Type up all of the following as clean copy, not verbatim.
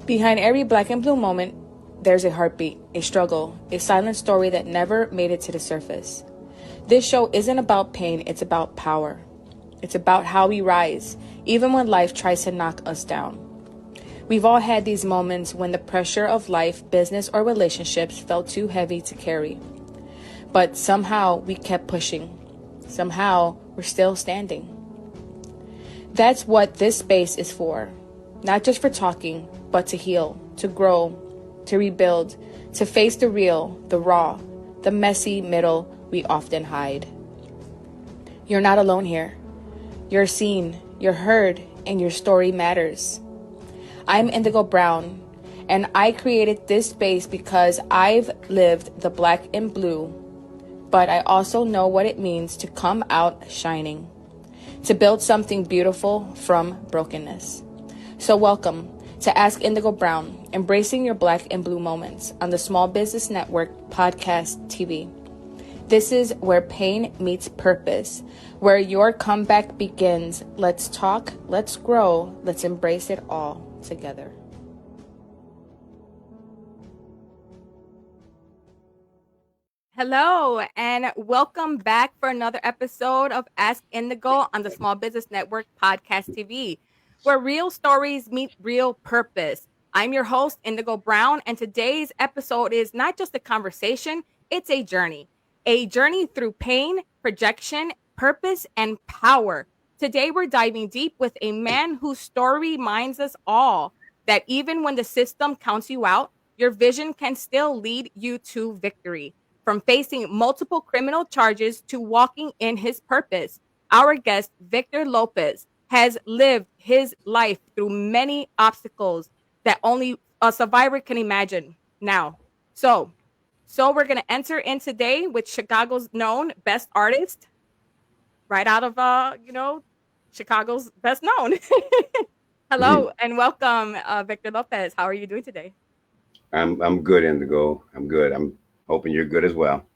Behind every black and blue moment, there's a heartbeat, a struggle, a silent story that never made it to the surface. This show isn't about pain, it's about power. It's about how we rise, even when life tries to knock us down. We've all had these moments when the pressure of life, business, or relationships felt too heavy to carry. But somehow we kept pushing. Somehow we're still standing. That's what this space is for. Not just for talking, but to heal, to grow, to rebuild, to face the real, the raw, the messy middle we often hide. You're not alone here. You're seen, you're heard, and your story matters. I'm Indigo Brown, and I created this space because I've lived the black and blue, but I also know what it means to come out shining, to build something beautiful from brokenness. So welcome to Ask Indigo Brown, embracing your black and blue moments on the Small Business Network podcast TV. This is where pain meets purpose, where your comeback begins. Let's talk, let's grow, let's embrace it all together. Hello, and welcome back for another episode of Ask Indigo on the Small Business Network podcast TV, where real stories meet real purpose. I'm your host, Indigo Brown, and today's episode is not just a conversation, it's a journey through pain, projection, purpose, and power. Today, we're diving deep with a man whose story reminds us all that even when the system counts you out, your vision can still lead you to victory. From facing multiple criminal charges to walking in his purpose, our guest, Victor Lopez, has lived his life through many obstacles that only a survivor can imagine now. So we're going to enter in today with Chicago's known best artist, right out of, Chicago's best known. Hello and welcome, Victor Lopez. How are you doing today? I'm good, Indigo. I'm good. I'm hoping you're good as well.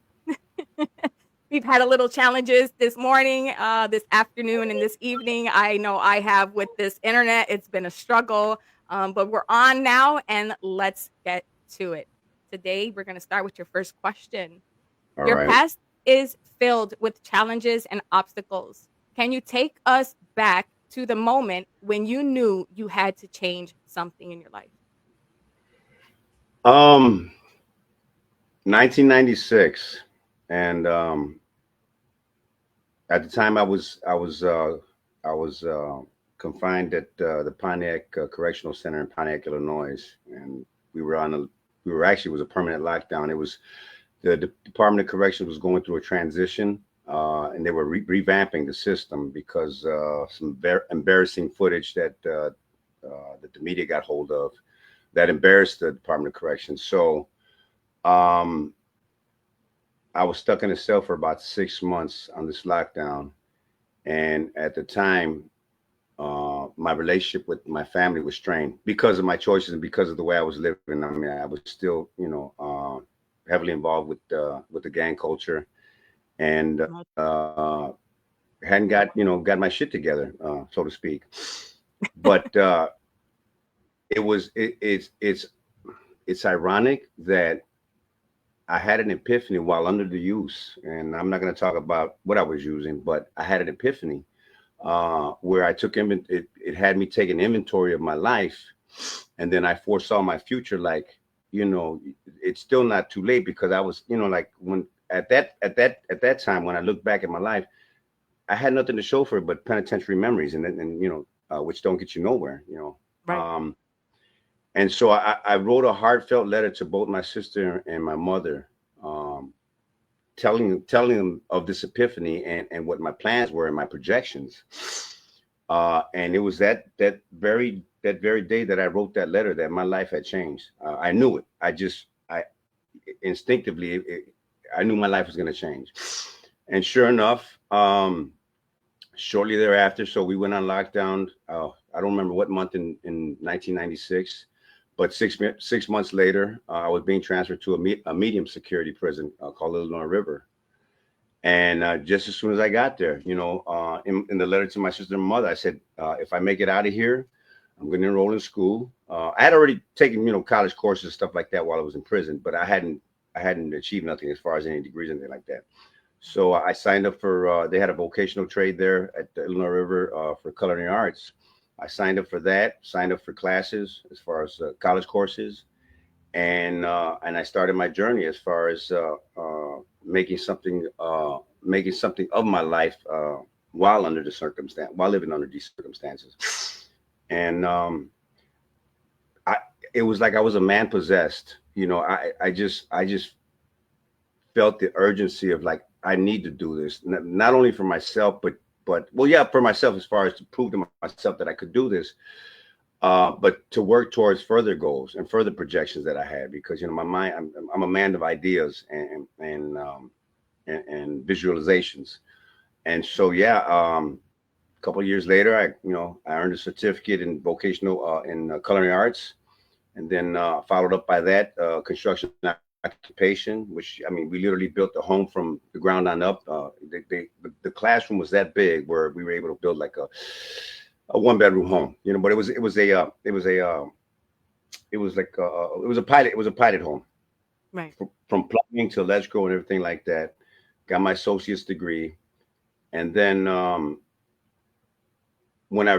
We've had a little challenges this morning, this afternoon, and this evening. I know I have with this internet. It's been a struggle, but we're on now, and let's get to it. Today, we're going to start with your first question. All Your right. past is filled with challenges and obstacles. Can you take us back to the moment when you knew you had to change something in your life? Um, 1996, and at the time I was confined at the Pontiac Correctional Center in Pontiac, Illinois, and we were on a we were actually it was a permanent lockdown. It was the Department of Corrections was going through a transition, and they were revamping the system because some embarrassing footage that the media got hold of that embarrassed the Department of Corrections. So um, I was stuck in a cell for about 6 months on this lockdown, and at the time, my relationship with my family was strained because of my choices and because of the way I was living. I mean, I was still, heavily involved with the gang culture, and hadn't got my shit together, so to speak. But it's ironic that I had an epiphany while under the use, and I'm not going to talk about what I was using, but I had an epiphany where I took it had me take an inventory of my life, and then I foresaw my future. Like, it's still not too late because I was, like when at that time when I look back at my life, I had nothing to show for it but penitentiary memories, and which don't get you nowhere. Right. And so I wrote a heartfelt letter to both my sister and my mother, um, telling them of this epiphany and what my plans were and my projections. And it was that very day that I wrote that letter that my life had changed. I knew it. I instinctively, I knew my life was going to change. And sure enough, shortly thereafter, so we went on lockdown. I don't remember what month in 1996, but 6 months later, I was being transferred to a medium security prison called Illinois River. And just as soon as I got there, in the letter to my sister and mother, I said, if I make it out of here, I'm going to enroll in school. I had already taken, college courses and stuff like that while I was in prison, but I hadn't achieved nothing as far as any degrees or anything like that. So I signed up for. They had a vocational trade there at the Illinois River for culinary arts. I signed up for that. Signed up for classes as far as college courses, and I started my journey as far as making something of my life while living under these circumstances. And I it was like I was a man possessed. I just felt the urgency of like I need to do this, not only for myself, but well, yeah, for myself as far as to prove to myself that I could do this, but to work towards further goals and further projections that I had, because my mind, I'm a man of ideas and visualizations, and so yeah, a couple of years later, I earned a certificate in vocational in culinary arts, and then followed up by that construction occupation, which I mean, we literally built the home from the ground on up. The classroom was that big where we were able to build like a one bedroom home, but it was a pilot home Right. from plumbing to electrical and everything like that. Got my associate's degree, and then when I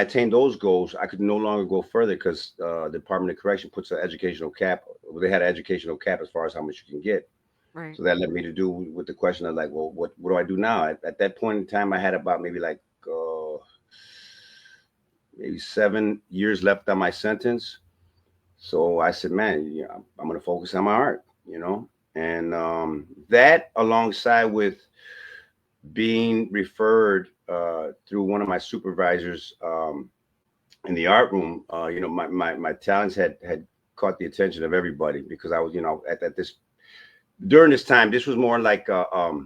attained those goals, I could no longer go further because the Department of Correction puts an educational cap. Well, they had an educational cap as far as how much you can get. Right. So that led me to do with the question of like, well, what do I do now? At that point in time, I had about maybe 7 years left on my sentence. So I said, man, I'm going to focus on my art, and that alongside with being referred through one of my supervisors in the art room, my talents had caught the attention of everybody because I was, at this during this time, this was more like a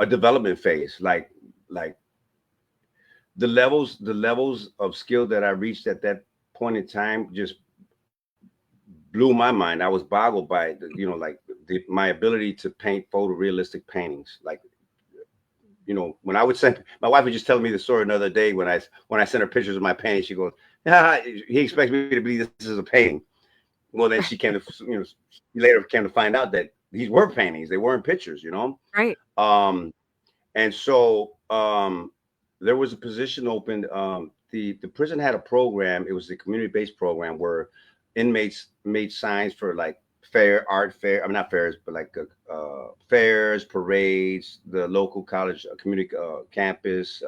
development phase, like the levels of skill that I reached at that point in time just blew my mind. I was boggled by like my ability to paint photorealistic paintings. Like, when I would send my wife was just telling me the story another day when I sent her pictures of my painting, she goes, "Ah, he expects me to believe this is a painting." Well, then she came to she later came to find out that these were paintings; they weren't pictures. Right. Um, and so there was a position opened. The prison had a program. It was a community based program where inmates made signs for like art fair. I mean, not fairs, but like fairs, parades, the local college community campus,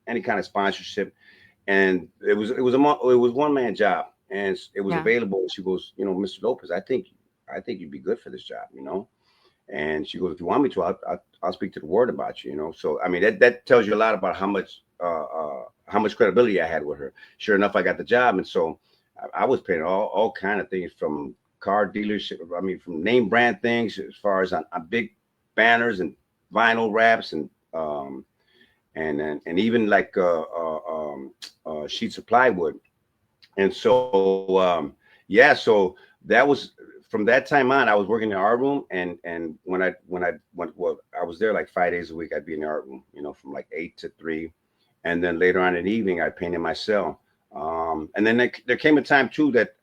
any kind of sponsorship. And it was one man job, and it was Yeah. available. She goes, Mr. Lopez, I think you'd be good for this job. And she goes, if you want me to, I'll speak to the ward about you. So I mean, that tells you a lot about how much credibility I had with her. Sure enough, I got the job, and so I was painting all kind of things from car dealership. I mean, from name brand things as far as on big banners and vinyl wraps and even like sheets of plywood. And so yeah, so that was from that time on. I was working in the art room, and when I went, well, I was there like 5 days a week. I'd be in the art room, from like 8 to 3, and then later on in the evening, I painted my cell. And then there came a time too that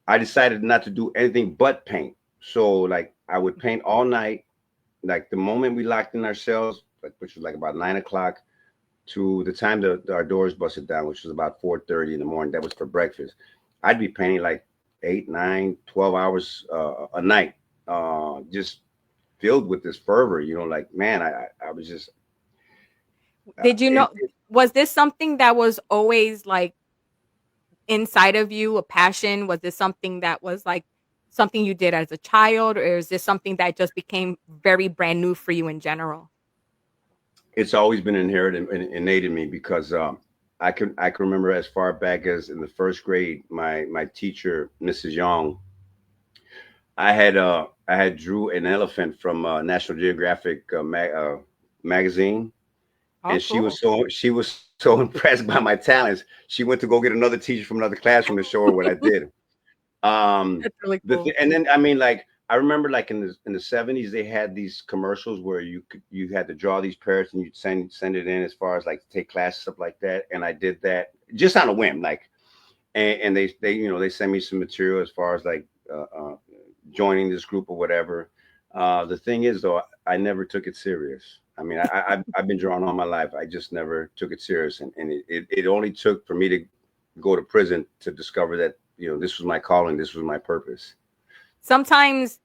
I decided not to do anything but paint. So like I would paint all night. Like the moment we locked in our cells, which was like about 9 o'clock, to the time our doors busted down, which was about 4:30 in the morning. That was for breakfast. I'd be painting like 8, 9, 12 hours a night, just filled with this fervor. Like, man, I was just. Did you It, know, was this something that was always like inside of you, a passion? Was this something that was like something you did as a child, or is this something that just became very brand new for you in general? it's always been inherited and innate in me because I can remember as far back as in the first grade, my teacher, Mrs. Young, I had drew an elephant from National Geographic magazine, Oh, and she cool. was so impressed by my talents. She went to go get another teacher from another classroom to show her what I did. That's really The cool. th- and then I mean, like, I remember like in the 70s they had these commercials where you had to draw these parrots and you'd send it in as far as like take classes stuff like that, and I did that just on a whim, like, and they they send me some material as far as like joining this group or whatever. The thing is though, I never took it serious. I mean, I've been drawing all my life. I just never took it serious, and it only took for me to go to prison to discover that this was my calling, this was my purpose. Sometimes,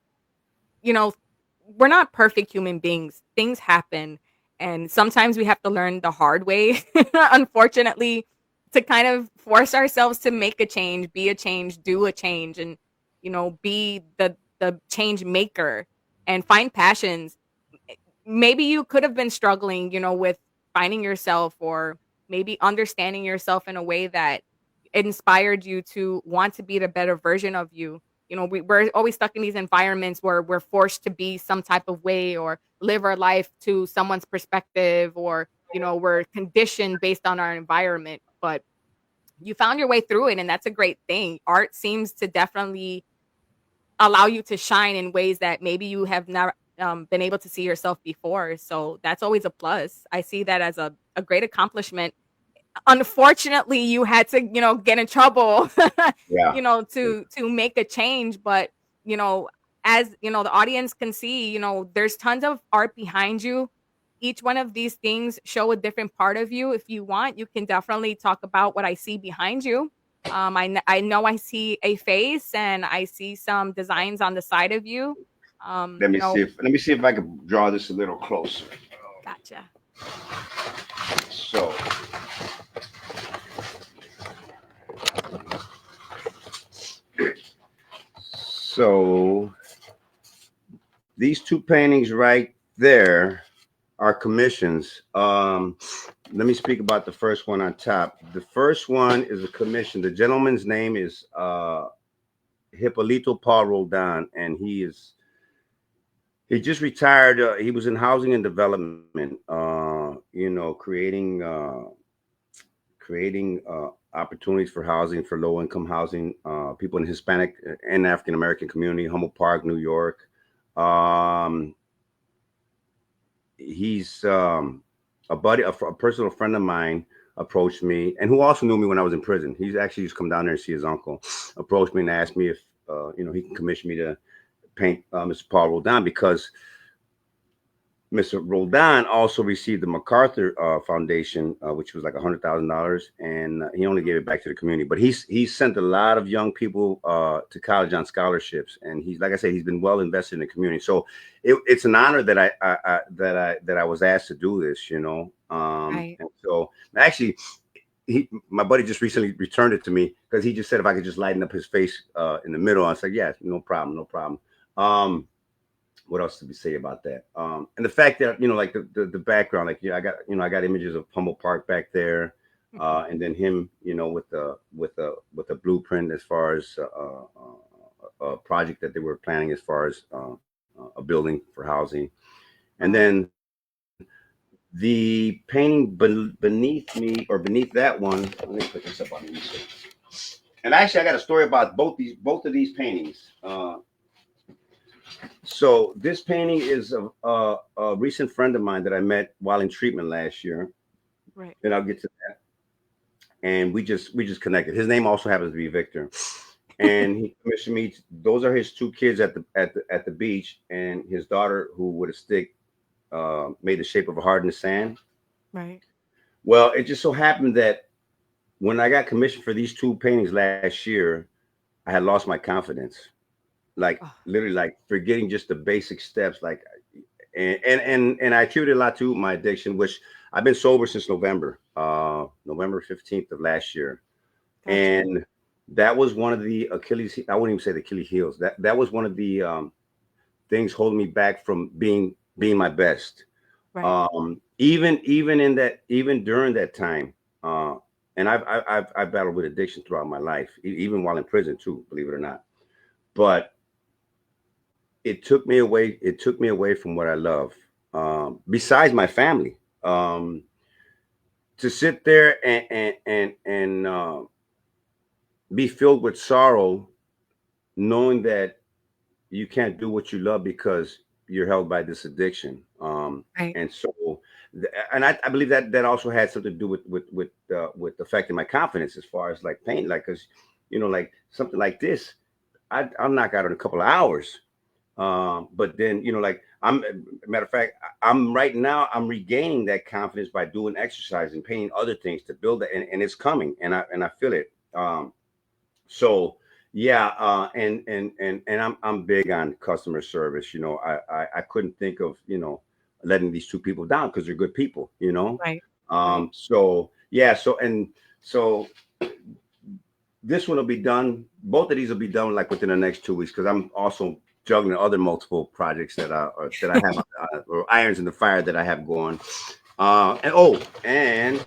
you know, we're not perfect human beings. Things happen, and sometimes we have to learn the hard way, unfortunately, to kind of force ourselves to make a change, be a change, do a change, and be the change maker and find passions. Maybe you could have been struggling, with finding yourself, or maybe understanding yourself in a way that inspired you to want to be the better version of you. We're always stuck in these environments where we're forced to be some type of way, or live our life to someone's perspective, or we're conditioned based on our environment. But you found your way through it, and that's a great thing. Art seems to definitely allow you to shine in ways that maybe you have not been able to see yourself before. So that's always a plus. I see that as a great accomplishment. Unfortunately, you had to, get in trouble, Yeah. to make a change. But, you know, as the audience can see, there's tons of art behind you. Each one of these things show a different part of you. If you want, you can definitely talk about what I see behind you. I know I see a face, and I see some designs on the side of you. Let me see if I can draw this a little closer. Gotcha. So so these two paintings right there are commissions. Let me speak about the first one on top. The first one is a commission. The gentleman's name is Hippolito Paul Roldan, and he just retired. He was in housing and development, creating opportunities for housing, for low income housing, people in Hispanic and African American community, Humboldt Park, New York. Um, he's a buddy, a personal friend of mine approached me, and who also knew me when I was in prison. He's actually used to come down there and see his uncle. Approached me and asked me if he can commission me to paint Mr. Paul Rodin, because Mr. Roldan also received the MacArthur Foundation, which was like $100,000, and he only gave it back to the community. But he's sent a lot of young people to college on scholarships, and he's, like I said, he's been well invested in the community. So it's an honor that I was asked to do this, Right. And so actually, my buddy just recently returned it to me, because he just said if I could just lighten up his face in the middle. I was like, yeah, no problem, no problem. What else did we say about that? And the fact that like the background, like I got images of Humboldt Park back there, Mhm. and then him, with the blueprint as far as a project that they were planning as far as a building for housing, and Wow. then the painting beneath me, or beneath that one. Let me put this up on these. And actually, I got a story about both of these paintings. So this painting is a recent friend of mine that I met while in treatment last year, Right. and I'll get to that. And we just connected. His name also happens to be Victor, and he commissioned me. Those are his two kids at the beach, and his daughter, who with a stick made the shape of a heart in the sand. Right. Well, it just so happened that when I got commissioned for these two paintings last year, I had lost my confidence, like Oh, literally, like forgetting just the basic steps, like and I attribute a lot to my addiction, which I've been sober since November 15th of last year, gotcha. and that was one of the Achilles. I wouldn't even say the Achilles heels. That was one of the things holding me back from being my best. Right. Even during that time, uh, and I've battled with addiction throughout my life, even while in prison too, believe it or not. But it took me away from what I love. Besides my family, um, to sit there and be filled with sorrow, knowing that you can't do what you love because you're held by this addiction. Right. And so, and I believe that that also had something to do with affecting my confidence as far as like pain, like because like something like this, I'll knock out in a couple of hours. But then like matter of fact, I'm right now I'm regaining that confidence by doing exercise and painting other things to build that, and it's coming, and I feel it. So yeah, and I'm big on customer service. I couldn't think of letting these two people down because they're good people. Right. Right. So yeah, so this one will be done. Both of these will be done like within the next 2 weeks because I'm also juggling other multiple projects that I have or irons in the fire that I have going. And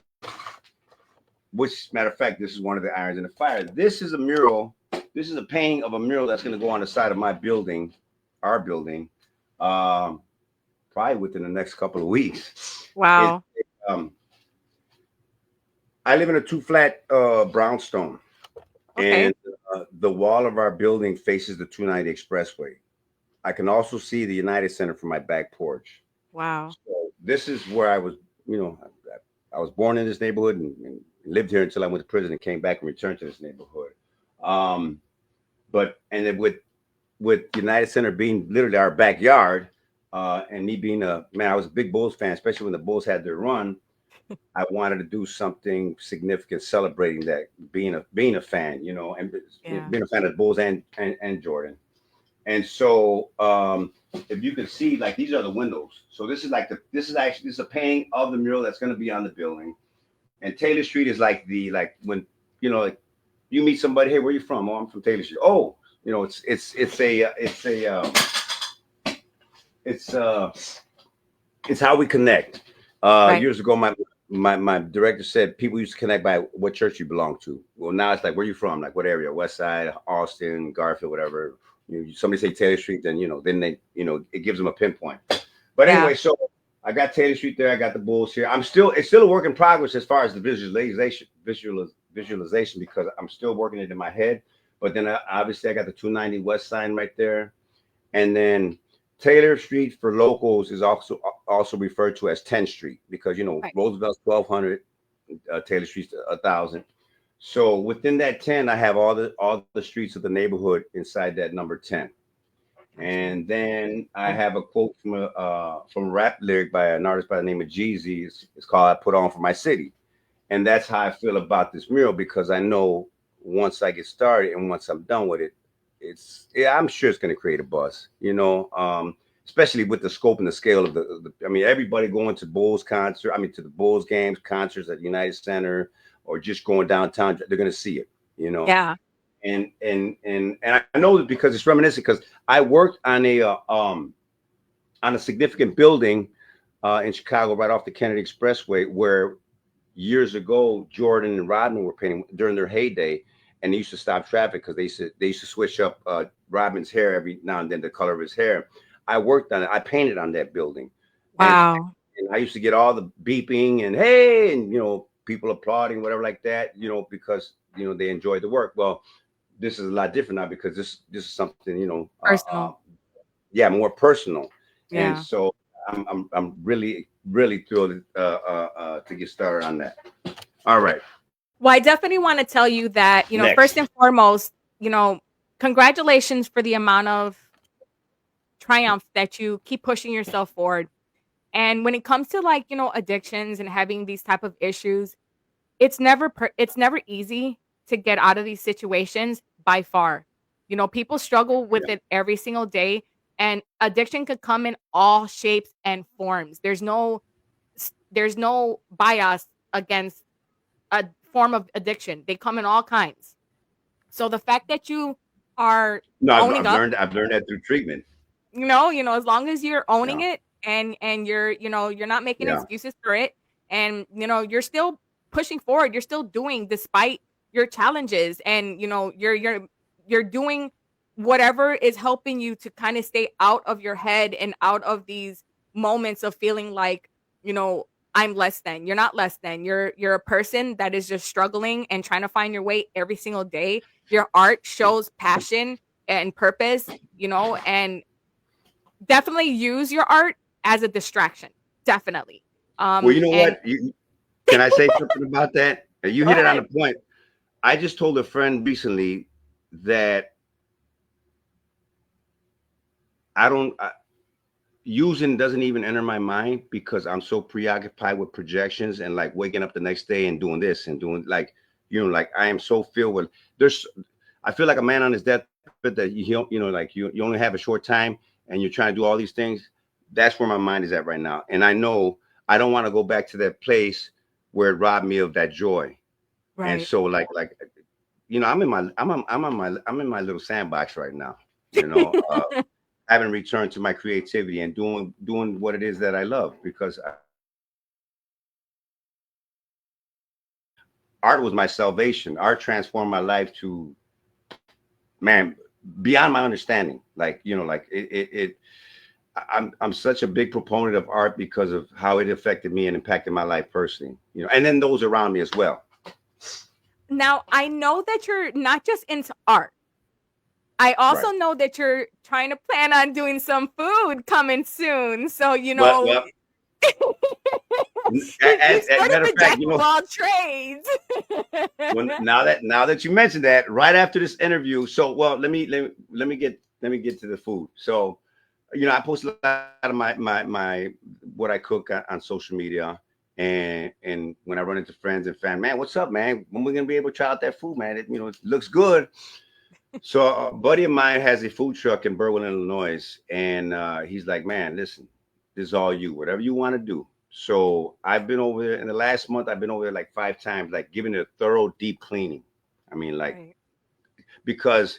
which matter of fact, this is one of the irons in the fire. This is a mural. This is a painting of a mural that's going to go on the side of my building, our building, um, probably within the next couple of weeks. It, Wow. um, I live in a two flat brownstone, Okay. and the wall of our building faces the 290 expressway. I can also see the United Center from my back porch. Wow. So this is where I was, I was born in this neighborhood and lived here until I went to prison and came back and returned to this neighborhood. Um, but and then with United Center being literally our backyard, and me being a man, I was a big Bulls fan, especially when the Bulls had their run. I wanted to do something significant, celebrating that being a fan, and Yeah. being a fan of the Bulls and Jordan. And so, if you can see, like these are the windows. So this is a painting of the mural that's going to be on the building. And Taylor Street is like when like you meet somebody, hey, where you from? Oh, I'm from Taylor Street. Oh, it's it's how we connect. Right. Years ago, my director said people used to connect by what church you belong to. Well, now it's like where you from, like what area, West Side, Austin, Garfield, whatever. Somebody say Taylor Street, then then they it gives them a pinpoint. But Yeah. anyway, so I got Taylor Street there. I got the Bulls here. It's still a work in progress as far as the visualization because I'm still working it in my head. But then obviously I got the 290 West sign right there, and then Taylor Street for locals is also referred to as 10th Street because Right. Roosevelt's 1200, Taylor Street's 1000. So within that 10, I have all the streets of the neighborhood inside that number 10. Gotcha. And then I have a quote from a rap lyric by an artist by the name of Jeezy. It's called "I Put On for My City," and that's how I feel about this mural because I know once I get started and once I'm done with it, I'm sure it's going to create a buzz. Especially with the scope and the scale of I mean, everybody going to Bulls concert. I mean, to the Bulls games, concerts at United Center, or just going downtown. They're going to see it. You know, Yeah. and I know that because it's reminiscent because I worked on a significant building in Chicago right off the Kennedy Expressway where years ago Jordan and Rodman were painting during their heyday, and they used to stop traffic because they used to switch up Rodman's hair every now and then, the color of his hair. I worked on it. I painted on that building, and, Wow. and I used to get all the beeping and hey, and people applauding, whatever like that, because they enjoyed the work. Well, this is a lot different now because this is something Personal. yeah, more personal, and Yeah. so I'm really really thrilled to get started on that. All right, Well, I definitely want to tell you that, first next. and foremost, congratulations for the amount of triumph that you keep pushing yourself forward. And when it comes to like, addictions and having these type of issues, it's never easy to get out of these situations by far. People struggle with Yeah, it every single day, and addiction could come in all shapes and forms. There's no bias against a form of addiction. They come in all kinds. So the fact that you are no, I've, owning I've up, learned I've learned that through treatment. as long as you're owning Yeah, it, and you're not making yeah, excuses for it, and you're still pushing forward, you're still doing despite your challenges, and you're doing whatever is helping you to kind of stay out of your head and out of these moments of feeling like, you know, I'm less than. You're not less than. You're a person that is just struggling and trying to find your way every single day. Your art shows passion and purpose, and definitely use your art as a distraction. Definitely. Well, you know And what? Can I say something about that? You go hit it on ahead. the point. I just told a friend recently that I don't. Using doesn't even enter my mind because I'm so preoccupied with projections and like waking up the next day and doing this and doing like, like I am so filled with I feel like a man on his deathbed that like you only have a short time and you're trying to do all these things. That's where my mind is at right now. And I know I don't want to go back to that place where it robbed me of that joy. And Right. so I'm in my little sandbox right now, you know. Haven't returned to my creativity and doing what it is that I love because art was my salvation. Art transformed my life to man beyond my understanding. Like like I'm such a big proponent of art because of how it affected me and impacted my life personally. And then those around me as well. Now, I know that you're not just into art. I also Right. know that you're trying to plan on doing some food coming soon. So, Well, you're as sort of matter of the fact, jack of all trades. when now that you mentioned that, right after this interview, so well, let me get to the food. So, I post a lot of my what I cook on social media, and when I run into friends and family, man, what's up, man? When we gonna be able to try out that food, man? It looks good. So a buddy of mine has a food truck in Berwyn, Illinois, and he's like, man, listen, this is all you. Whatever you want to do. So I've been over there in the last month. I've been over there like 5 times, like giving it a thorough deep cleaning. I mean, like Right. because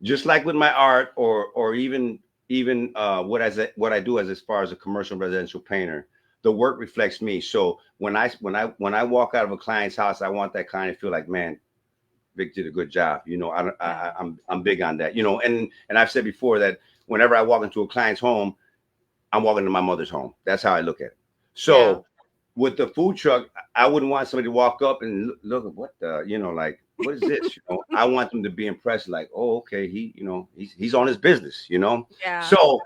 just like with my art, or even what I do as far as a commercial residential painter, the work reflects me. So when I walk out of a client's house, I want that client to feel like, man, Vic did a good job. Yeah. I'm big on that. And I've said before that whenever I walk into a client's home, I'm walking to my mother's home. That's how I look at it. Yeah. So with the food truck, I wouldn't want somebody to walk up and look at what the, like, what is this? I want them to be impressed, like, oh, okay, he's on his business. Yeah. So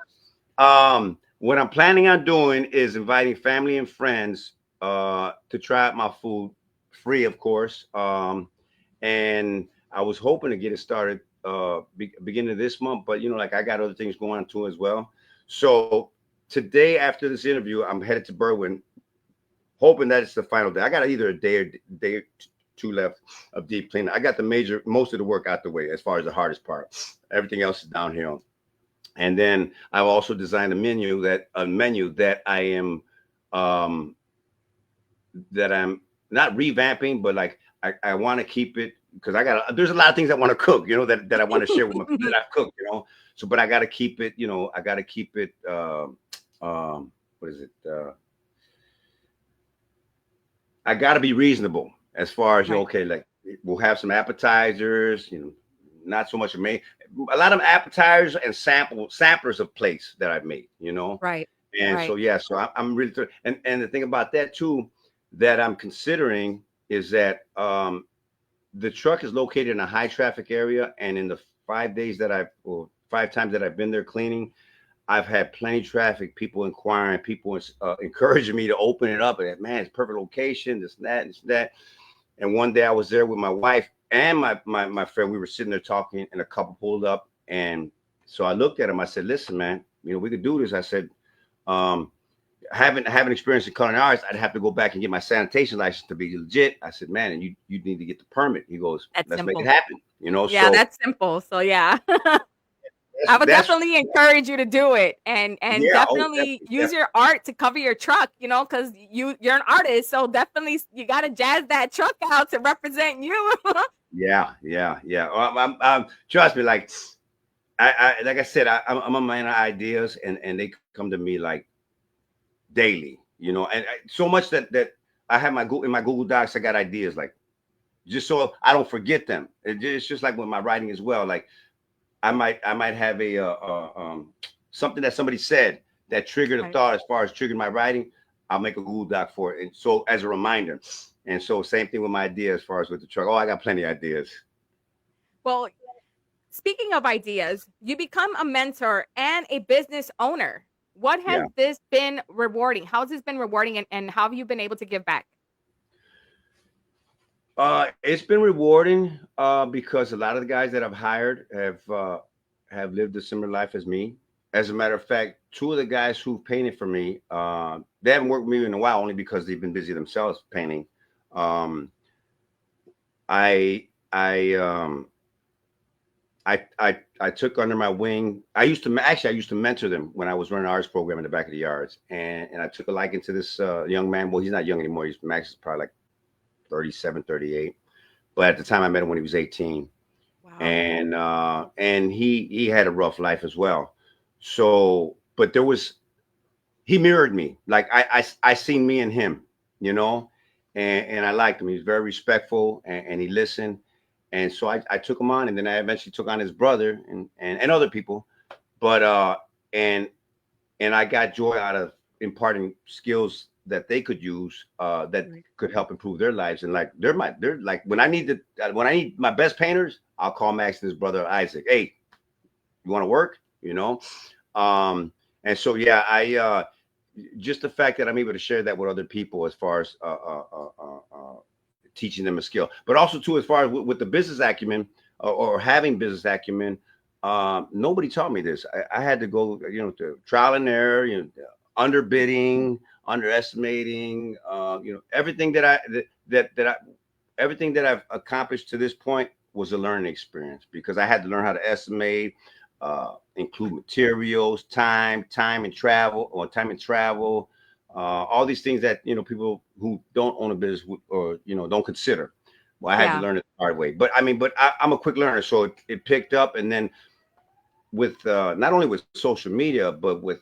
what I'm planning on doing is inviting family and friends to try out my food, free, of course. And I was hoping to get it started beginning of this month, but like I got other things going on too as well. So today after this interview, I'm headed to Berwyn, hoping that it's the final day. I got either a day or two left of deep cleaning. I got most of the work out the way as far as the hardest part. Everything else is downhill. And then I've also designed a menu um that I'm not revamping, but like I want to keep it because there's a lot of things I want to cook, that I want to share with that I've cooked. So but I got to keep it, I got to keep it what is it? I got to be reasonable as far as Right. okay, like we'll have some appetizers, not so much a lot of appetizers and samplers of plates that I've made. Right. And so Right. yeah, so I'm really and the thing about that too that I'm considering is that the truck is located in a high traffic area, and in the 5 days or 5 times that I've been there cleaning, I've had plenty of traffic, people inquiring, people encouraging me to open it up. And man, it's perfect location, this and that, this and that. And one day I was there with my wife and my friend. We were sitting there talking, and a couple pulled up. And so I looked at him. I said, "Listen, man, we could do this." I said, um, "Having experience in culinary arts, I'd have to go back and get my sanitation license to be legit." I said, "Man, and you need to get the permit." He goes, That's "Let's make it simple. happen." Yeah, So that's simple. So yeah. I would that's definitely encourage you to do it, and yeah. Oh, definitely definitely, use definitely. your art to cover your truck, because you're an artist, so definitely you got to jazz that truck out to represent you. Yeah, yeah, yeah. Trust me, like like I said, I'm a man of ideas, and they come to me like daily, and so much that I have in my Google Docs. I got ideas like just so I don't forget them. It's just like with my writing as well. Like I might have something that somebody said that triggered a Right. thought as far as triggering my writing. I'll make a Google Doc for it, and so as a reminder. And so same thing with my idea as far as with the truck. Oh, I got plenty of ideas. Well, Speaking of ideas, you become a mentor and a business owner. What has Yeah. this been rewarding? How has this been rewarding, and how have you been able to give back? It's been rewarding because a lot of the guys that I've hired have lived a similar life as me. As a matter of fact, two of the guys who've painted for me, they haven't worked with me in a while, only because they've been busy themselves painting. Um, I I I took under my wing. I used to mentor them when I was running an arts program in the back of the yards, and I took a liking to this young man. Well, he's not young anymore. He's Max is probably like 37, 38. But at the time I met him when he was 18, Wow. and he had a rough life as well. So, but he mirrored me. Like I seen me in him, you know, and I liked him. He was very respectful, and he listened. And so I took him on, and then I eventually took on his brother and other people. But and and I got joy out of imparting skills that they could use that Right. could help improve their lives. And like they're like when I need my best painters, I'll call Max and his brother Isaac. Hey, you want to work? You know, and so yeah, I just the fact that I'm able to share that with other people as far as teaching them a skill, but also too as far as with the business acumen or having business acumen. Nobody taught me this. I had to go, to trial and error, underbidding, underestimating, everything everything that I've accomplished to this point was a learning experience because I had to learn how to estimate, include materials, time and travel, all these things that people who don't own a business or don't consider. Well, I had to Yeah. learn it the hard way, but I'm a quick learner, so it picked up, and then with not only with social media, but with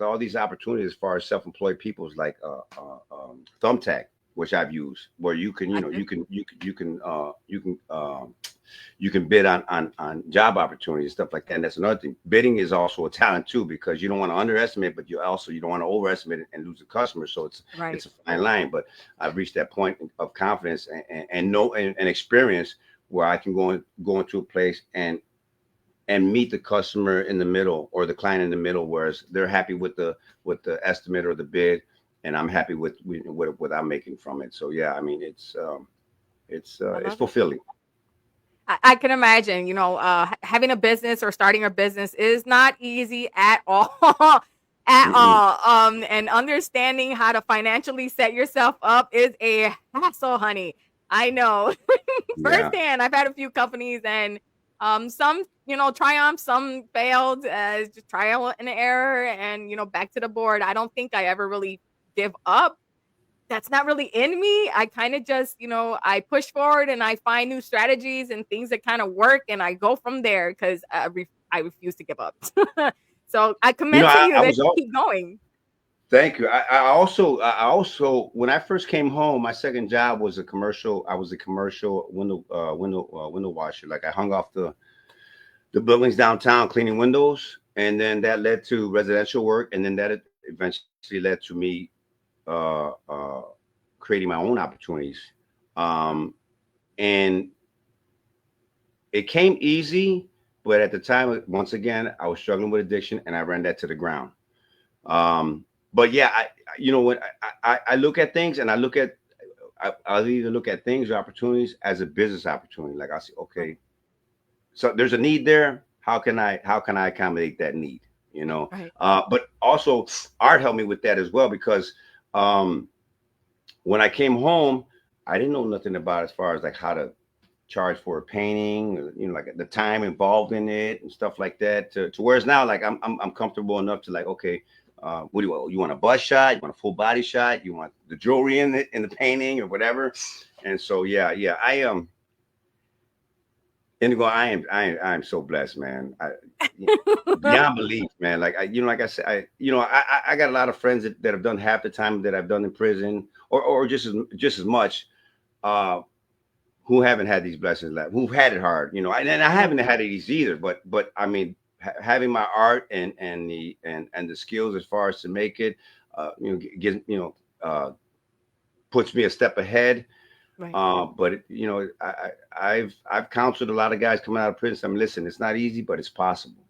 all these opportunities as far as self-employed people's like Thumbtack, which I've used, where you can Gotcha. you can bid on job opportunities and stuff like that. And that's another thing. Bidding is also a talent too, because you don't want to underestimate, but you don't want to overestimate it and lose a customer. So Right. it's a fine line. But I've reached that point of confidence and know and experience where I can go into a place and meet the customer in the middle or the client in the middle, whereas they're happy with the estimate or the bid, and I'm happy with what I'm making from it. So yeah, I mean I it's love it. fulfilling. I can imagine, having a business or starting a business is not easy at all, at Mm-mm. all. And understanding how to financially set yourself up is a hassle, honey. I know Yeah. firsthand. I've had a few companies, and some, triumph, some failed, as just trial and error, and back to the board. I don't think I ever really give up. That's not really in me. I kind of just, I push forward and I find new strategies and things that kind of work, and I go from there because I refuse to give up. So I commend to you I that was you all keep going. thank you. I also when I first came home, my second job was a commercial. I was a commercial window washer. Like I hung off the buildings downtown cleaning windows, and then that led to residential work, and then that eventually led to me uh, uh, creating my own opportunities. Wow. Um, and it came easy, but at the time, once again, I was struggling with addiction, and I ran that to the ground. But yeah, when I look at things, and I'll either look at things or opportunities as a business opportunity. Like I say, Right. okay, so there's a need there. How can I accommodate that need? Right. But also art helped me with that as well because um, when I came home, I didn't know nothing about as far as like how to charge for a painting, like the time involved in it and stuff like that. To whereas now, like I'm comfortable enough to like, okay, what do you want? You want a bust shot? You want a full body shot? You want the jewelry in the painting or whatever? And so yeah, Indigo, I am so blessed, man. Beyond belief, man. Like like I said, I got a lot of friends that have done half the time that I've done in prison, or just as much, uh, who haven't had these blessings, like who've had it hard, and I Right. haven't had it easy either. But I mean, having my art and the skills as far as to make it, gives puts me a step ahead. Right. But you know, I've counseled a lot of guys coming out of prison. I mean, listen, it's not easy, but it's possible.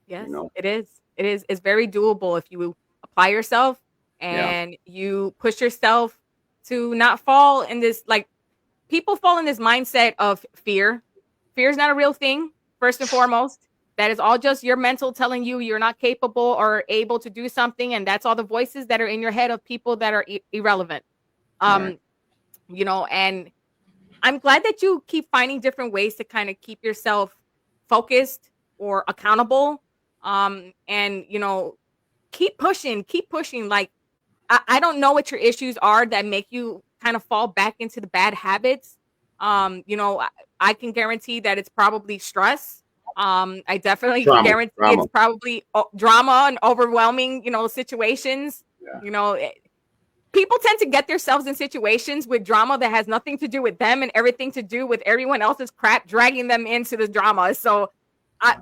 You Yes, know, it is. It is. It's very doable if you apply yourself yeah, and you push yourself to not fall in this, like, people fall in this mindset of fear. Fear is not a real thing, first and foremost. That is all just your mental telling you you're not capable or able to do something, and that's all the voices that are in your head of people that are irrelevant. right. Um, and I'm glad that you keep finding different ways to kind of keep yourself focused or accountable. And keep pushing. Like, I don't know what your issues are that make you kind of fall back into the bad habits. I can guarantee that it's probably stress. I definitely can Trauma, guarantee it's trauma. probably drama and overwhelming, situations. Yeah, You know, people tend to get themselves in situations with drama that has nothing to do with them and everything to do with everyone else's crap dragging them into the drama. So, I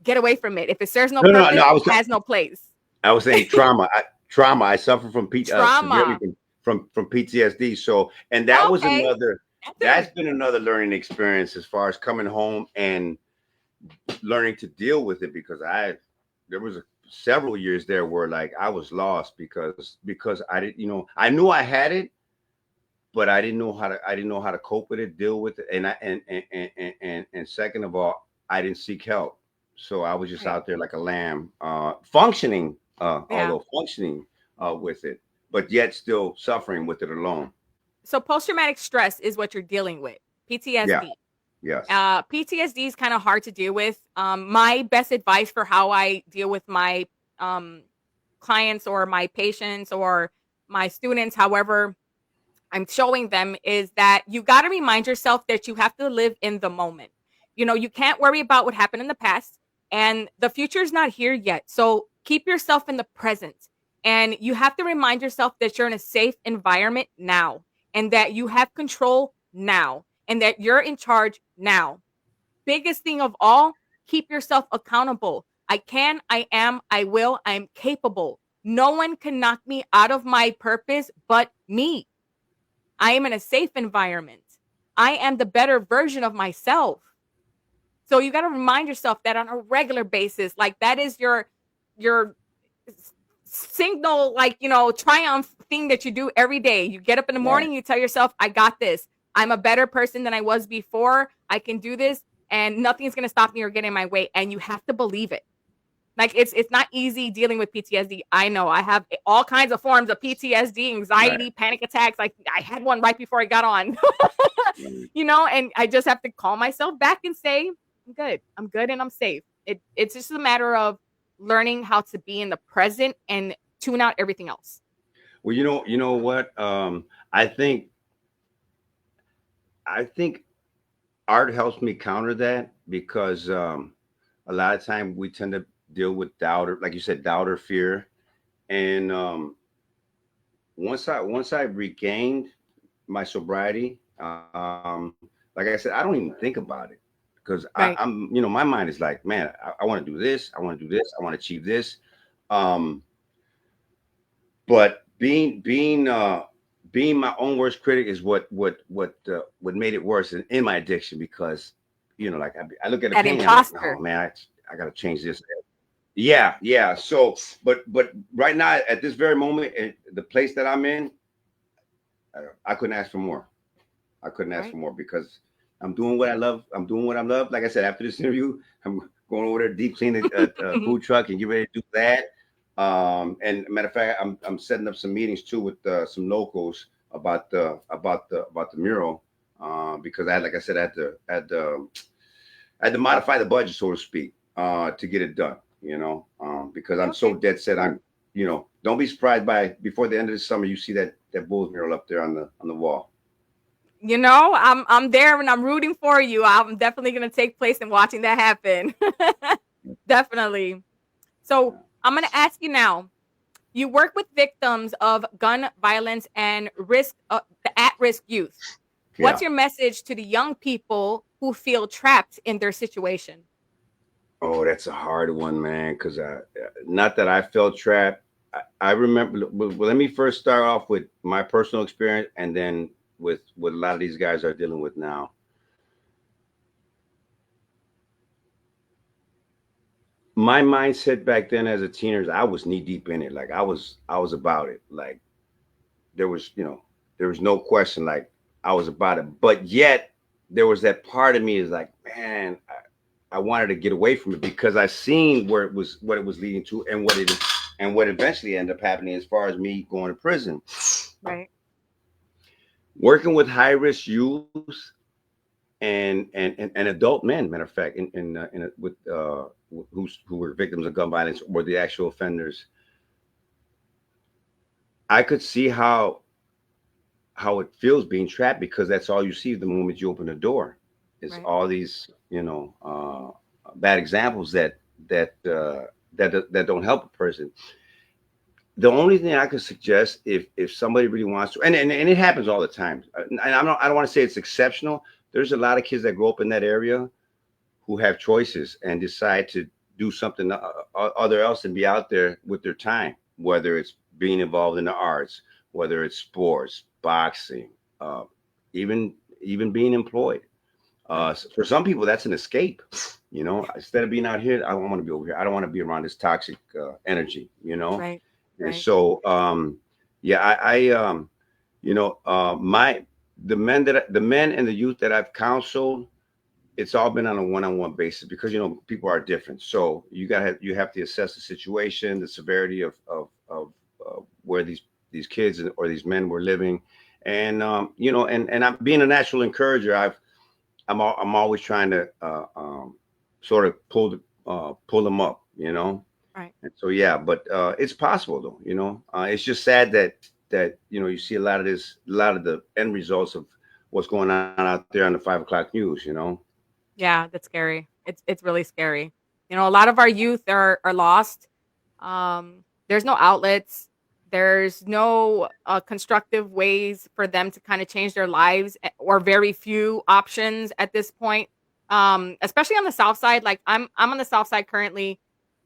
get away from it. If it serves no no, no, no. purpose, it has no place. I was saying trauma. Trauma. I suffer from severely Trauma. from PTSD. So, and that was Okay. another. That That's too. been another learning experience as far as coming home and learning to deal with it, because there was several years there where like I was lost because I didn't, I knew I had it, but I didn't know how to cope with it, deal with it, and I and second of all, I didn't seek help. So I was just Right. out there like a lamb, functioning, Yeah. although functioning with it, but yet still suffering with it alone. So post traumatic stress is what you're dealing with. Yeah. PTSD. Yes. PTSD is kind of hard to deal with. My best advice for how I deal with my um, clients or my patients or my students, however I'm showing them, is that you got to remind yourself that you have to live in the moment. You can't worry about what happened in the past, and the future is not here yet. So keep yourself in the present. And you have to remind yourself that you're in a safe environment now, and that you have control now, and that you're in charge now. Biggest thing of all, keep yourself accountable. I can, I am, I will, I'm capable. No one can knock me out of my purpose but me. I am in a safe environment. I am the better version of myself. So you got to remind yourself that on a regular basis. Like, that is your signal, like, triumph thing that you do every day. You get up in the Right. morning, you tell yourself, I got this. I'm a better person than I was before. I can do this, and nothing's going to stop me or get in my way. And you have to believe it. Like, it's not easy dealing with PTSD. I know I have all kinds of forms of PTSD, Right. anxiety, panic attacks. Like, I had one right before I got on. Right. And I just have to call myself back and say, I'm good and I'm safe. It's just a matter of learning how to be in the present and tune out everything else. Well, you know what? I think I think art helps me counter that because a lot of time we tend to deal with doubt, or like you said, doubt or fear. And once I regained my sobriety, like I said, I don't even think about it because Right. I'm, my mind is like, man, I want to do this, I want to do this, I want to achieve this. Um, but being my own worst critic is what made it worse in my addiction, because like I look at the That pain, I'm like, imposter. no man, I got to change this. Yeah, yeah. So, but right now at this very moment, the place that I'm in, I couldn't ask for more. I couldn't ask for Right. more because I'm doing what I love. I'm doing what I love. Like I said, after this interview, I'm going over there, deep clean a food truck and get ready to do that. And matter of fact, I'm setting up some meetings too with some locals about the mural, because like I said, I had to modify the budget, so to speak, to get it done. Because Okay. I'm so Okay. dead set. Don't be surprised by before the end of the summer, you see that Bulls mural up there on the wall. I'm there and I'm rooting for you. I'm definitely gonna take place in watching that happen. Definitely. So I'm gonna ask you now. You work with victims of gun violence and the at-risk youth. What's Yeah. your message to the young people who feel trapped in their situation? Oh, that's a hard one, man. Because not that I felt trapped. I remember. Well, let me first start off with my personal experience, and then with what a lot of these guys are dealing with now. My mindset back then as a teenager, I was knee deep in it. Like I was about it. Like there was, there was no question. Like I was about it. But yet there was that part of me is like, man, I wanted to get away from it because I seen where it was, what it was leading to, and what eventually ended up happening as far as me going to prison. Right. Working with high risk youth and adult men, matter of fact, who were victims of gun violence or the actual offenders, I could see how it feels being trapped because that's all you see the moment you open the door is Right. all these bad examples that don't help a person. The only thing I could suggest, if somebody really wants to, and it happens all the time, and I don't want to say it's exceptional. There's a lot of kids that grow up in that area who have choices and decide to do something other else and be out there with their time, whether it's being involved in the arts, whether it's sports, boxing, uh, even even being employed. Right. For some people, that's an escape. Instead of being out here, I don't want to be over here. I don't want to be around this toxic energy. Right. And Right. so, yeah, my the men and the youth that I've counseled, it's all been on a one-on-one basis because people are different. So you have to assess the situation, the severity of where these kids or these men were living, and and I'm being a natural encourager. I'm always trying to sort of pull them up, Right. and so yeah, but it's possible though. It's just sad that you see a lot of the end results of what's going on out there on the 5 o'clock news. Yeah, that's scary. It's really scary. A lot of our youth are lost. There's no outlets. There's no constructive ways for them to kind of change their lives, or very few options at this point. Especially on the South Side. Like I'm on the South Side currently,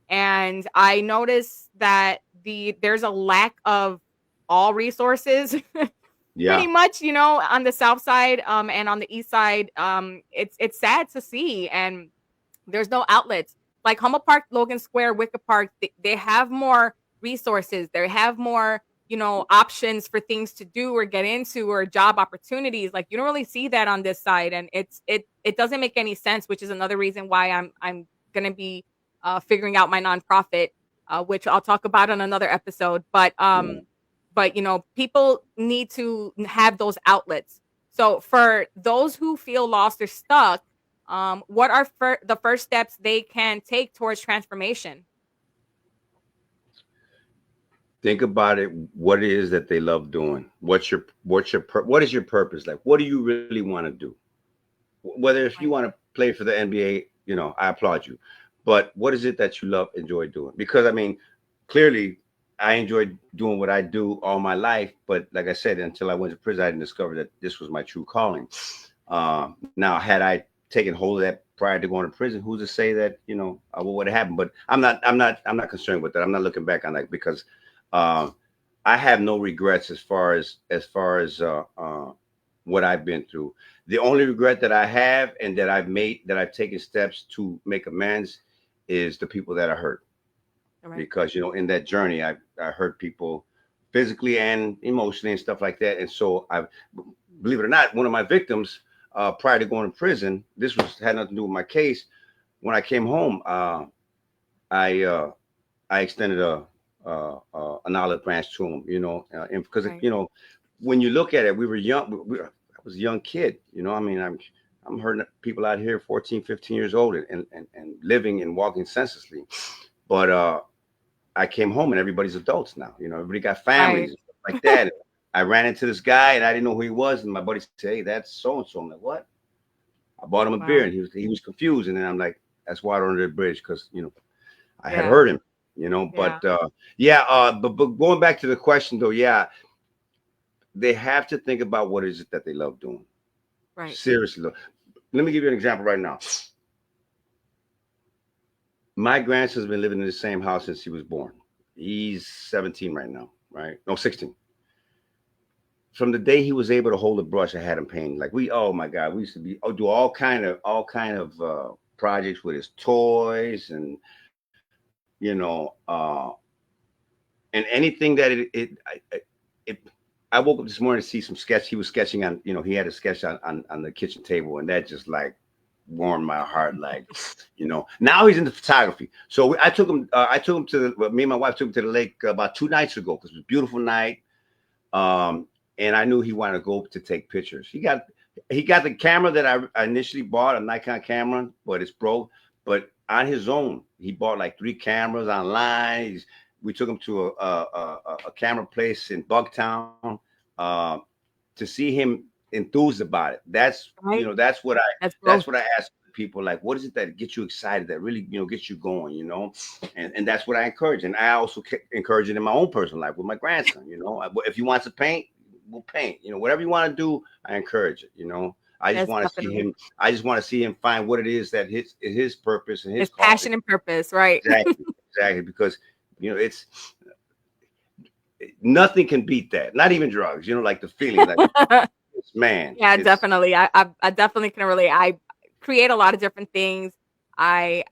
and I notice that there's a lack of all resources. Pretty Yeah. much, on the South Side, and on the East Side, it's sad to see, and there's no outlets. Like Humboldt Park, Logan Square, Wicker Park, they have more resources. They have more, options for things to do or get into or job opportunities. Like you don't really see that on this side, and it doesn't make any sense. Which is another reason why I'm gonna be figuring out my nonprofit, which I'll talk about on another episode. But people need to have those outlets. So for those who feel lost or stuck, what are the first steps they can take towards transformation? Think about it. What it is that they love doing? What is your purpose? Like, what do you really want to do? Whether if you Right. want to play for the NBA, I applaud you. But what is it that you enjoy doing? Because I mean, clearly, I enjoyed doing what I do all my life. But like I said, until I went to prison, I didn't discover that this was my true calling. Now, had I taken hold of that prior to going to prison, who's to say that what would have happened? But I'm not concerned with that. I'm not looking back on that because um, I have no regrets as far as what I've been through. The only regret that I have and that I've taken steps to make amends is the people that are hurt. All right. Because in that journey I hurt people physically and emotionally and stuff like that. And so I, believe it or not, one of my victims prior to going to prison, this was had nothing to do with my case. When I came home, I I extended an olive branch to him, and because Right. when you look at it, we were young. I was a young kid, I mean, I'm hurting people out here, 14, 15 years old, and living and walking senselessly. But I came home and everybody's adults now. Everybody got families Right. and stuff like that. And I ran into this guy and I didn't know who he was, and my buddy said, "Hey, that's so and so." I'm like, "What?" I bought him a beer Wow. and he was confused, and then I'm like, "That's water under the bridge," because I had Yeah. hurt him. Yeah. But yeah, but going back to the question though, yeah, they have to think about what is it that they love doing. Right. Seriously, look, let me give you an example right now. My grandson's been living in the same house since he was born. He's 17 right now, right? No, 16. from the day he was able to hold a brush, I had him painting. Like oh my God, we used to do all kind of projects with his toys, and you know, and anything that it I woke up this morning to see some sketch. He was sketching on, he had a sketch on the kitchen table, and that just like warmed my heart. Like, now he's into photography. So I took him me and my wife took him to the lake about 2 nights ago because it was a beautiful night. And I knew he wanted to go to take pictures. He got the camera that I initially bought, a Nikon camera, but it's broke. But on his own, he bought like 3 cameras online. We took him to a camera place in Bugtown to see him enthused about it. That's Right. That's what That's I ask people, like, what is it that gets you excited, that really gets you going, and that's what I encourage. And I also encourage it in my own personal life with my grandson. If he wants to paint, we'll paint. Whatever you want to do, I encourage it. I just want to see him. I just want to see him find what it is that his purpose and his passion and purpose, right? Exactly, because it's nothing can beat that. Not even drugs. Like the feeling, like man. Yeah, definitely. I definitely can relate. I create a lot of different things. I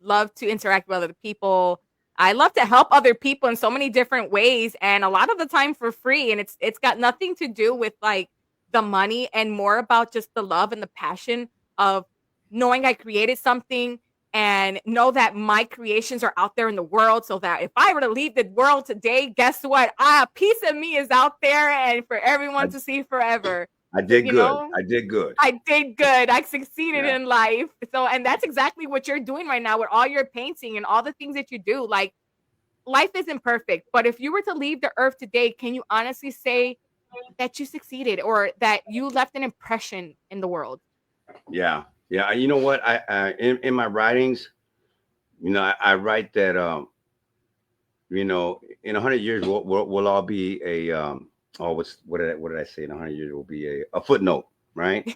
love to interact with other people. I love to help other people in so many different ways, and a lot of the time for free. And it's got nothing to do with like the money, and more about just the love and the passion of knowing I created something and know that my creations are out there in the world, so that if I were to leave the world today, guess what? A piece of me is out there and for everyone to see forever. I did good. I did good. I did good. I succeeded in life. So, and that's exactly what you're doing right now with all your painting and all the things that you do. Like, life isn't perfect, but if you were to leave the earth today, can you honestly say that you succeeded or that you left an impression in the world? Yeah. You know what? I in my writings, I write that in 100 years we'll all be a what did I say? In 100 years we'll be a footnote, right?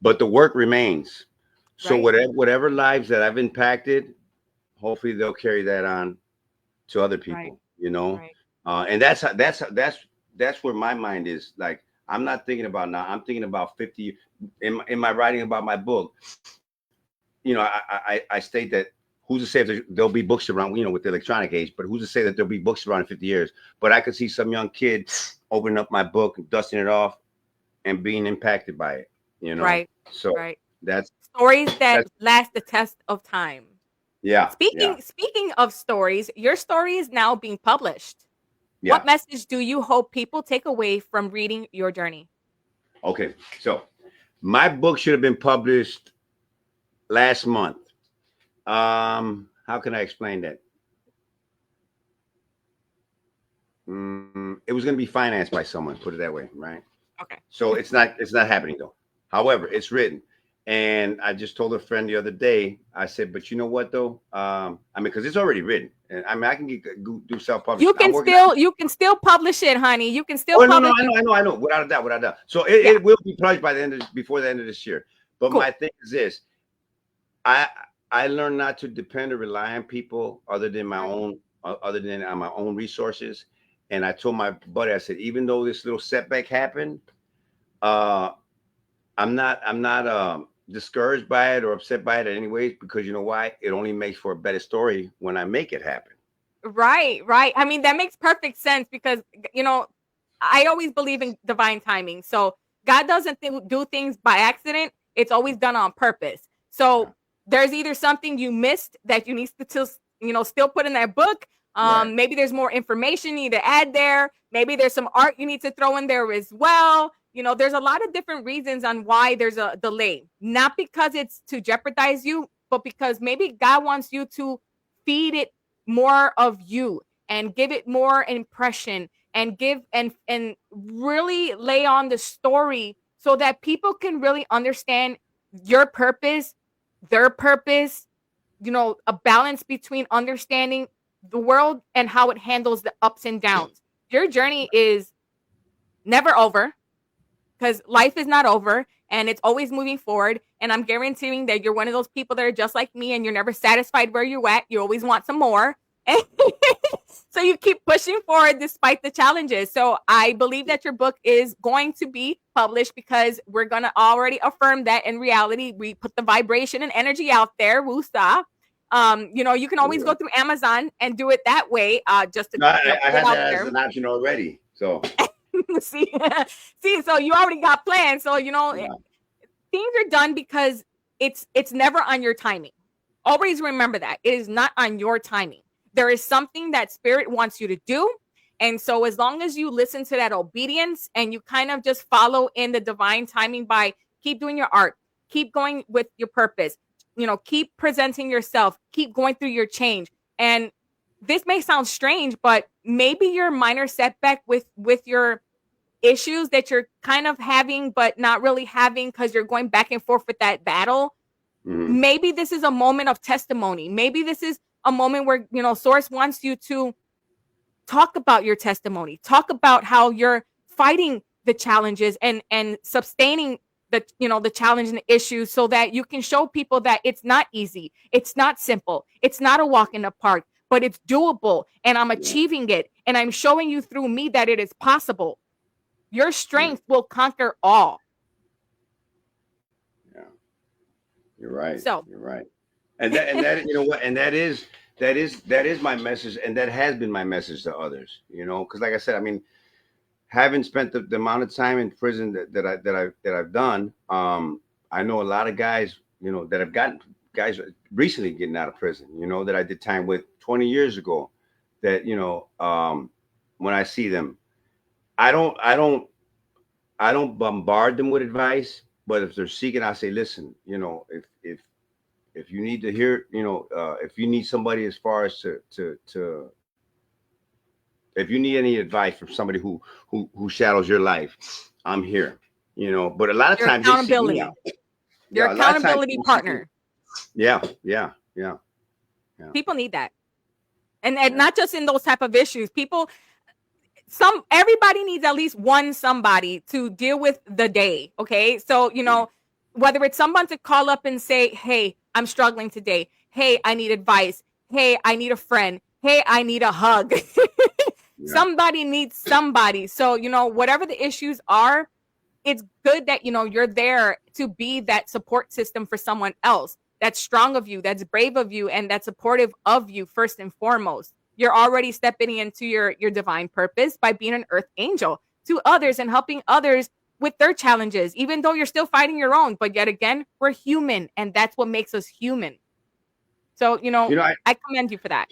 But the work remains. So whatever lives that I've impacted, hopefully they'll carry that on to other people. And that's where my mind is. Like, I'm not thinking about now. I'm thinking about 50 in my writing about my book. I state that who's to say if there'll be books around, with the electronic age, but who's to say that there'll be books around in 50 years? But I could see some young kid opening up my book, dusting it off, and being impacted by it. Right. So that's stories that last the test of time. Yeah. Speaking of stories, your story is now being published. Yeah. What message do you hope people take away from reading your journey? Okay, so my book should have been published last month. How can I explain that? It was going to be financed by someone, put it that way, right? Okay. So it's not happening though. However, it's written. And I just told a friend the other day, I said, but you know what though? Because it's already written. And I can do self-publishing. You can still publish it, honey. You can still publish it. I know. Without a doubt. So it will be published before the end of this year. But my thing is this. I learned not to depend or rely on people other than on my own resources. And I told my buddy, I said, even though this little setback happened, I'm not discouraged by it or upset by it in any ways, because you know why? It only makes for a better story when I make it happen. Right. I mean, that makes perfect sense because, I always believe in divine timing. So God doesn't do things by accident. It's always done on purpose. So there's either something you missed that you need to, still put in that book. Maybe there's more information you need to add there. Maybe there's some art you need to throw in there as well. There's a lot of different reasons on why there's a delay. Not because it's to jeopardize you, but because maybe God wants you to feed it more of you and give it more impression and give and really lay on the story so that people can really understand your purpose, their purpose, a balance between understanding the world and how it handles the ups and downs. Your journey is never over, because life is not over and it's always moving forward. And I'm guaranteeing that you're one of those people that are just like me and you're never satisfied where you're at. You always want some more. So you keep pushing forward despite the challenges. So I believe that your book is going to be published because we're going to already affirm that in reality, we put the vibration and energy out there. Woosah. You can always go through Amazon and do it that way, just to No, I put it had out that as there. an option already. So see, see, so you already got plans. So yeah, things are done because it's never on your timing. Always remember that it is not on your timing. There is something that spirit wants you to do. And so as long as you listen to that obedience and you kind of just follow in the divine timing by keep doing your art, keep going with your purpose, keep presenting yourself, keep going through your change. And this may sound strange, but maybe your minor setback with your issues that you're kind of having but not really having because you're going back and forth with that battle. Maybe this is a moment of testimony. Maybe this is a moment where source wants you to talk about your testimony, talk about how you're fighting the challenges and sustaining the challenge and the issues, so that you can show people that it's not easy, it's not simple, it's not a walk in the park, but it's doable, and I'm achieving it, and I'm showing you through me that it is possible. Your strength will conquer all. yeah, you're right. So You're right. And that you know what, and that is my message, and that has been my message to others. Because like I said, I mean, having spent the amount of time in prison that I've done, I know a lot of guys, that have gotten guys recently getting out of prison, that I did time with 20 years ago. That when I see them, I don't bombard them with advice, but if they're seeking, I say, listen, if you need to hear, if you need somebody as far as to if you need any advice from somebody who shadows your life, I'm here. But a lot of your times they seek me accountability, out. your Yeah, a lot of times accountability people seek me. partner. Yeah, yeah, yeah, yeah, People need that. And yeah. not just in those type of issues. Everybody needs at least one somebody to deal with the day. Okay. So, whether it's someone to call up and say, hey, I'm struggling today. Hey, I need advice. Hey, I need a friend. Hey, I need a hug. Yeah. Somebody needs somebody. So, whatever the issues are, it's good that, you're there to be that support system for someone else that's strong of you, that's brave of you, and that's supportive of you first and foremost. You're already stepping into your divine purpose by being an earth angel to others and helping others with their challenges, even though you're still fighting your own. But yet again, we're human, and that's what makes us human. So, I, I commend you for that.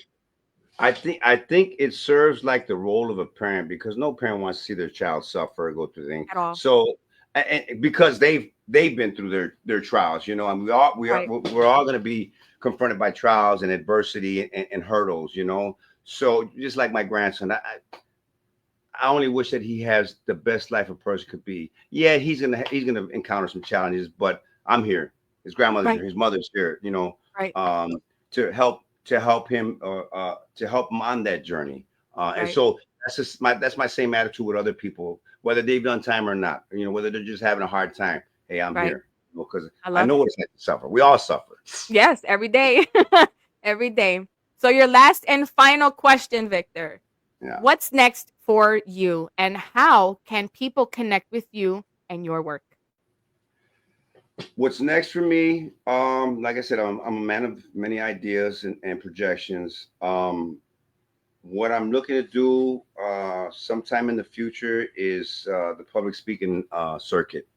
I think it serves like the role of a parent, because no parent wants to see their child suffer or go through things. At all. So, and because they've been through their trials, and Right. we're all going to be confronted by trials and adversity and hurdles. So just like my grandson, I only wish that he has the best life a person could be. Yeah, he's gonna encounter some challenges, but I'm here. His grandmother's Right. here. His mother's here. Right. To help him, to help him on that journey. And Right. so that's my same attitude with other people, whether they've done time or not. Whether they're just having a hard time. Hey, I'm Right. here, because I I love know it. what it's like to suffer. We all suffer. Yes, every day. Every day. So your last and final question, Victor. Yeah. What's next for you, and how can people connect with you and your work? What's next for me? Like I said, I'm a man of many ideas and projections. What I'm looking to do sometime in the future is the public speaking circuit,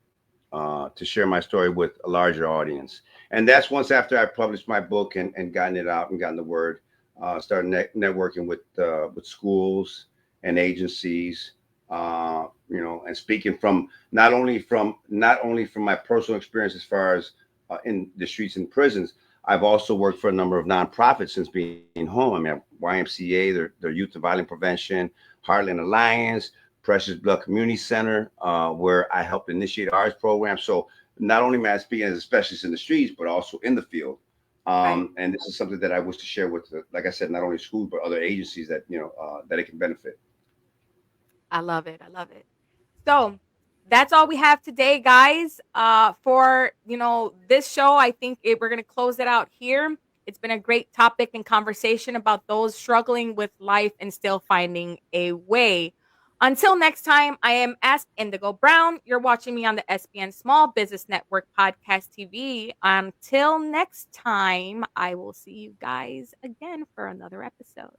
to share my story with a larger audience. And that's once after I published my book and gotten it out and gotten the word, started networking with schools and agencies, and speaking from not only from my personal experience as far as in the streets and prisons. I've also worked for a number of nonprofits since being home. I mean, YMCA, their Youth to Violence Prevention, Heartland Alliance, Precious Blood Community Center, where I helped initiate arts programs. So not only am I speaking as a specialist in the streets, but also in the field. Right. And this is something that I wish to share with, like I said, not only schools but other agencies that that it can benefit. I love it. I love it. So that's all we have today, guys. For this show, I think we're gonna close it out here. It's been a great topic and conversation about those struggling with life and still finding a way. Until next time, I am Ask Indigo Brown. You're watching me on the SBN Small Business Network Podcast TV. Until next time, I will see you guys again for another episode.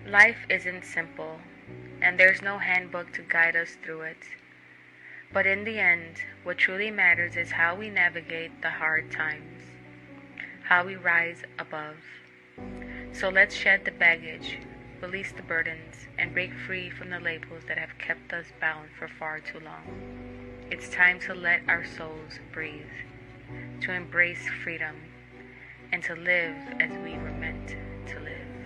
Life isn't simple, and there's no handbook to guide us through it. But in the end, what truly matters is how we navigate the hard times, how we rise above. So let's shed the baggage, release the burdens, and break free from the labels that have kept us bound for far too long. It's time to let our souls breathe, to embrace freedom, and to live as we were meant to live.